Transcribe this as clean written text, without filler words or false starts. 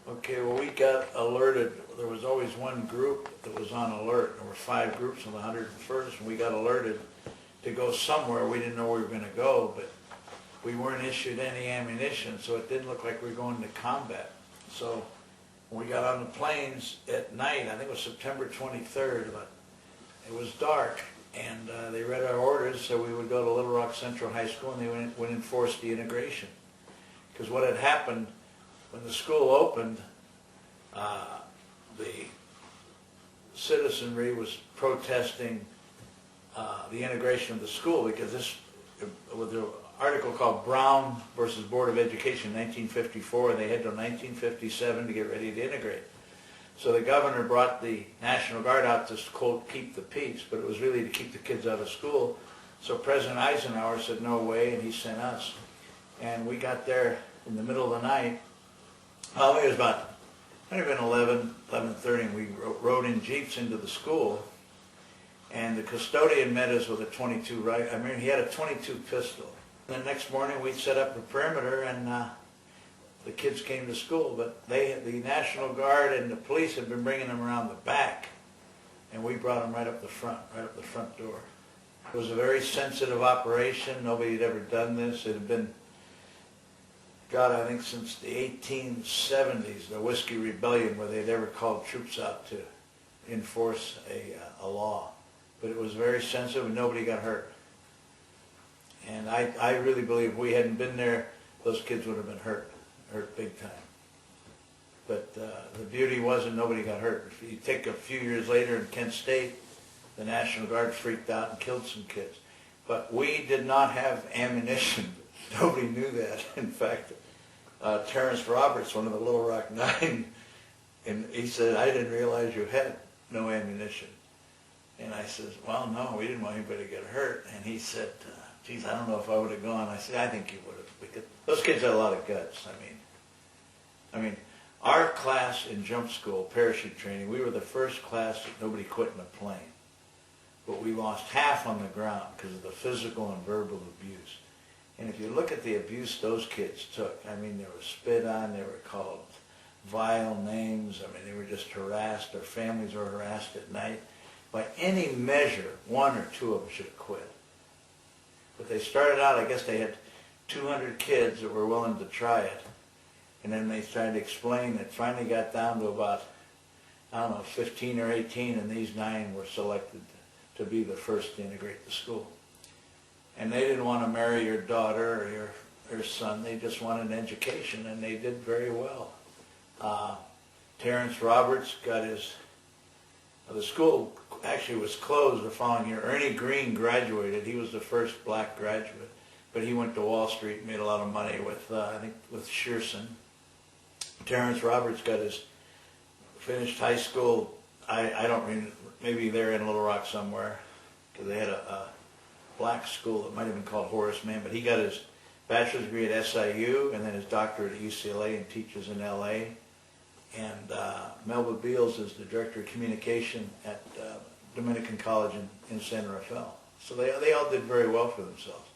Okay, well, we got alerted. There was always one group that was on alert. There were 5 groups on the 101st, and we got alerted to go somewhere. We didn't know where we were going to go, but we weren't issued any ammunition, so it didn't look like we were going to combat. So when we got on the planes at night, I think it was September 23rd, but it was dark, and they read our orders, so we would go to Little Rock Central High School, and they would enforce the integration. Because what had happened, when the school opened, the citizenry was protesting the integration of the school, because this, with the article called Brown versus Board of Education, 1954, they had till 1957 to get ready to integrate. So the governor brought the National Guard out to, quote, keep the peace, but it was really to keep the kids out of school. So President Eisenhower said, no way, and he sent us. And we got there in the middle of the night. Well, it was about, it might have been 11:30, and we rode in jeeps into the school. And the custodian met us with a .22 rifle. I mean, he had a .22 pistol. The next morning, we set up a perimeter, and the kids came to school. But the National Guard and the police had been bringing them around the back, and we brought them right up the front door. It was a very sensitive operation. Nobody had ever done this. It had been, God, I think since the 1870s, the Whiskey Rebellion, where they'd ever called troops out to enforce a law. But it was very sensitive, and nobody got hurt. And I really believe if we hadn't been there, those kids would have been hurt big time. But the beauty wasn't nobody got hurt. If you take a few years later in Kent State, the National Guard freaked out and killed some kids. But we did not have ammunition. Nobody knew that. In fact, Terrence Roberts, one of the Little Rock Nine, and he said, I didn't realize you had no ammunition. And I said, well, no, we didn't want anybody to get hurt. And he said, geez, I don't know if I would have gone. I said, I think you would have. Because those kids had a lot of guts. I mean, our class in jump school, parachute training, we were the first class that nobody quit in a plane. But we lost half on the ground because of the physical and verbal abuse. And if you look at the abuse those kids took, I mean, they were spit on, they were called vile names. I mean, they were just harassed. Their families were harassed at night. By any measure, 1 or 2 of them should have quit. But they started out, I guess they had 200 kids that were willing to try it. And then they tried to explain it. Finally got down to about, I don't know, 15 or 18, and these 9 were selected to be the first to integrate the school. And they didn't want to marry your daughter or your son. They just wanted an education, and they did very well. Terrence Roberts got his, the school actually was closed the following year. Ernie Green graduated. He was the first black graduate. But he went to Wall Street and made a lot of money with, I think, with Shearson. Terrence Roberts got his, finished high school, I don't mean, maybe they're in Little Rock somewhere, because they had a black school that might have been called Horace Mann, but he got his bachelor's degree at SIU and then his doctorate at UCLA and teaches in LA. And Melba Beals is the director of communication at Dominican College in San Rafael. So they all did very well for themselves.